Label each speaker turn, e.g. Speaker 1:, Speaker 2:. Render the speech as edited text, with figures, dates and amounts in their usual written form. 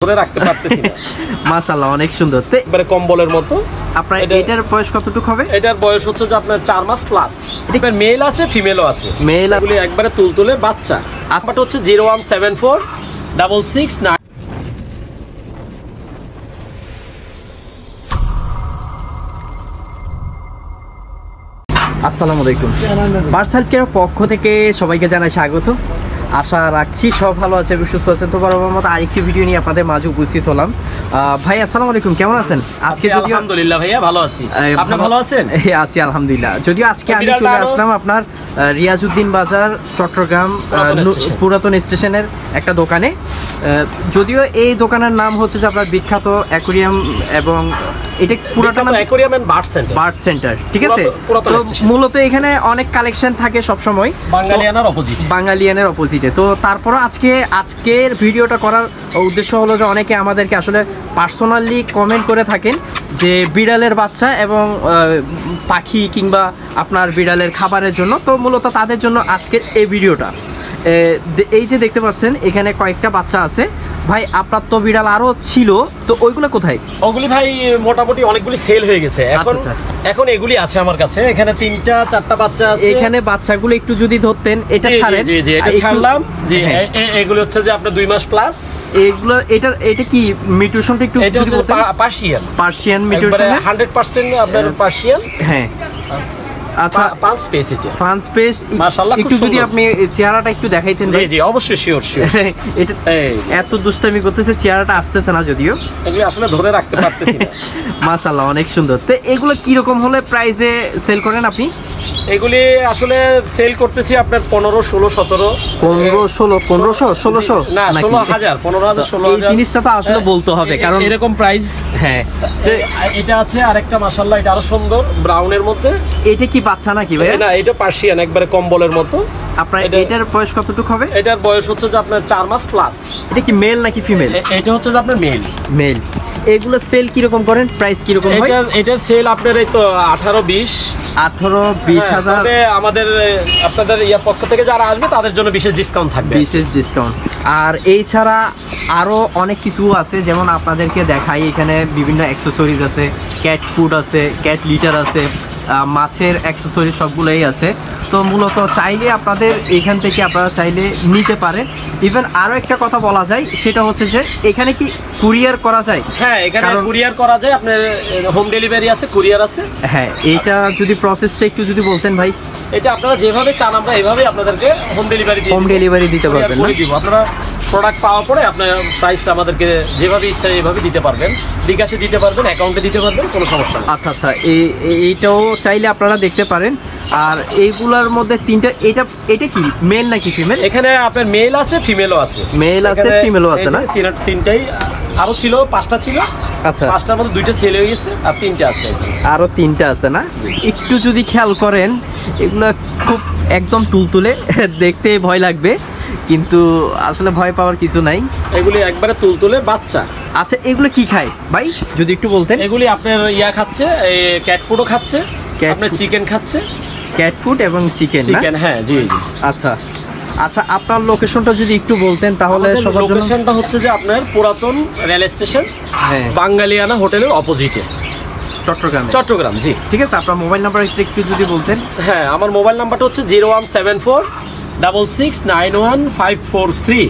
Speaker 1: ধরে রাখতে পারতেছি না।
Speaker 2: মাশাআল্লাহ অনেক সুন্দর। তো
Speaker 1: একবারে কম্বলের মতো।
Speaker 2: আপনার এটার বয়স কতটুকু হবে?
Speaker 1: এটার বয়স হচ্ছে যে আপনার 4 মাস প্লাস। এটা মেল আছে ফিমেলও আছে।
Speaker 2: মেল
Speaker 1: এগুলি একবারে তুলতুলে বাচ্চা। নাম্বারটা হচ্ছে 0174669।
Speaker 2: আসসালামু আলাইকুম। বার্সাল কেয়ার পক্ষ থেকে সবাইকে জানাই স্বাগত। আশা রাখছি সব ভালো আছে, সুস্থ আছেন। তো বরাবর মতো আরেকটি ভিডিও নিয়ে আপনাদের মাঝে উপস্থিত হলাম। ভাই আসসালামু আলাইকুম, কেমন আছেন?
Speaker 1: আজকে আলহামদুলিল্লাহ ভাইয়া ভালো আছি। আপনি ভালো আছেন?
Speaker 2: আছি আলহামদুলিল্লাহ। যদিও আজকে আমি চলে আসলাম আপনার রিয়াজউদ্দিন বাজার, চট্টগ্রাম পুরাতন স্টেশনের একটা দোকানে। যদিও এই দোকানের নাম হচ্ছে যে আপনার বিখ্যাত অ্যাকোরিয়াম, এবং এটা পুরোটা নাম
Speaker 1: অ্যাকোরিয়াম এন্ড বার্ড সেন্টার।
Speaker 2: ঠিক আছে। মূলত এখানে অনেক কালেকশন থাকে সব সময় বাঙালিয়ানের অপোজিটে। তো তারপর আজকের ভিডিওটা করার উদ্দেশ্য হলো যে অনেকে আমাদেরকে আসলে পার্সোনালি কমেন্ট করে থাকেন যে বিড়ালের বাচ্চা এবং পাখি কিংবা আপনার বিড়ালের খাবারের জন্য। তো মূলত তাদের জন্য আজকের এই ভিডিওটা। এই যে দেখতে পাচ্ছেন এখানে কয়েকটা বাচ্চা আছে। ভাই আপনার তো বিড়াল আরো ছিল, তো ওইগুলো কোথায়?
Speaker 1: ওগুলি ভাই মোটামুটি অনেকগুলি সেল হয়ে গেছে। এখন এগুলি আছে আমার কাছে। এখানে 3টা-4টা বাচ্চা আছে।
Speaker 2: এখানে বাচ্চাগুলো একটু যদি ধরতেন, এটা ছাড়েন।
Speaker 1: জি জি, এটা ছাড়লাম। জি, এগুলি হচ্ছে যে আপনার 2 মাস প্লাস।
Speaker 2: এগুলো এটা কি মিউটেশনটা একটু যদি বলতেন? পার্সিয়ান মিউটেশন
Speaker 1: 100% আপনার পার্সিয়ান।
Speaker 2: হ্যাঁ আচ্ছা,
Speaker 1: ফান্স স্পেস এটা।
Speaker 2: ফান্স স্পেস মাশাআল্লাহ। একটু যদি আপনি চেহারাটা একটু দেখাইতেন।
Speaker 1: জি জি, অবশ্যই শিওর।
Speaker 2: এটা এত দুষ্টামি করতেছে, চেহারাটা আসতেছে না যদিও।
Speaker 1: এগুলো আসলে ধরে রাখতে পারতেছি না।
Speaker 2: মাশাআল্লাহ অনেক সুন্দর। তো এগুলো কি রকম হলে প্রাইসে সেল করেন আপনি?
Speaker 1: এগুলি আসলে সেল করতেছি আপনার 15, 16, 17।
Speaker 2: 15, 16, 1500, 1600
Speaker 1: না 16000, 15000, 16000।
Speaker 2: এই জিনিসটা তো আসলে বলতে হবে, কারণ
Speaker 1: এরকম প্রাইস। হ্যাঁ, এটা আছে আরেকটা মাশাআল্লাহ, এটা আরো সুন্দর ব্রাউনের মধ্যে।
Speaker 2: এটা কি বাচ্চা নাকি ভাই?
Speaker 1: না, এটা পার্সিয়ান, একবারে কম্বলের মতো।
Speaker 2: আপনার এটার বয়স কতটুকু হবে?
Speaker 1: এটার বয়স হচ্ছে যে আপনার 4 মাস প্লাস।
Speaker 2: এটা কি মেল নাকি ফিমেল?
Speaker 1: এটা হচ্ছে যে আপনার মেল।
Speaker 2: এগুলো সেল কি রকম করেন? প্রাইস কি রকম হয়?
Speaker 1: এটা সেল আপনার এই তো 18-20
Speaker 2: হাজার।
Speaker 1: তবে আমাদের আপনাদের পক্ষ থেকে যারা আসবে তাদের জন্য বিশেষ ডিসকাউন্ট থাকবে।
Speaker 2: বিশেষ ডিসকাউন্ট। আর এই ছাড়া আরো অনেক কিছু আছে, যেমন আপনাদেরকে দেখাই। এখানে বিভিন্ন অ্যাক্সেসরিজ আছে, ক্যাট ফুড আছে, ক্যাট লিটার আছে, মাছের অ্যাক্সেসরি সবগুলোই আছে। তো মূলত চাইলে আপনাদের এখান থেকে আপনারা চাইলে নিতে পারেন। ইভেন আরো একটা কথা বলা যায়, সেটা হচ্ছে যে এখানে কি কুরিয়ার করা যায়?
Speaker 1: হ্যাঁ, এখানে কুরিয়ার করা যায়। আপনার হোম ডেলিভারি আছে, কুরিয়ার আছে।
Speaker 2: হ্যাঁ, এইটা যদি প্রসেসটা একটু যদি বলতেন ভাই।
Speaker 1: এটা আপনারা যেভাবে চান আমরা এভাবেই আপনাদেরকে হোম ডেলিভারি দিতে পারবেন না? আপনারা প্রোডাক্ট পাওয়ার পরে আপনার প্রাইস আমাদেরকে যেভাবে ইচ্ছা এভাবে দিতে পারবেন। বিকাশে দিতে পারবেন, অ্যাকাউন্টে দিতে পারবেন, কোনো সমস্যা নেই।
Speaker 2: আচ্ছা আচ্ছা, এইটাও চাইলে আপনারা দেখতে পারেন। আর এইগুলার মধ্যে তিনটা, এটা কি মেল নাকি ফিমেল?
Speaker 1: এখানে আপনার মেল আছে, ফিমেলও আছে।
Speaker 2: মেল আছে, ফিমেলও আছে না?
Speaker 1: তিনটাই আরো ছিল, 5টা ছিল। আচ্ছা, 5টার মধ্যে 2টা সেল হয়ে গেছে, আর 3টা আছে।
Speaker 2: আরো 3টা আছে না? একটু যদি খেয়াল করেন, এগুলা খুব একদম তুলতুলে, দেখতে ভয় লাগবে, কিন্তু আসলে ভয় পাওয়ার কিছু নাই।
Speaker 1: এগুলি একবারে তুলতুলে বাচ্চা।
Speaker 2: আচ্ছা, এগুলো কি খায় ভাই যদি একটু বলতেন?
Speaker 1: এগুলি আপনার খাচ্ছে, ক্যাট ফুডও খাচ্ছে, আপনার চিকেন খাচ্ছে।
Speaker 2: ক্যাট ফুড এবং চিকেন?
Speaker 1: হ্যাঁ জি জি।
Speaker 2: আচ্ছা আচ্ছা, আপনার লোকেশনটা যদি একটু বলতেন তাহলে সবার জন্য।
Speaker 1: লোকেশনটা হচ্ছে যে আপনার পুরাতন রেল স্টেশন, বাঙালিয়ানা হোটেলের অপোজিটে, চট্টগ্রাম। জি
Speaker 2: ঠিক আছে। আপনার মোবাইল নাম্বার একটু যদি বলতেন।
Speaker 1: হ্যাঁ, আমার মোবাইল নাম্বারটা হচ্ছে 01746691543।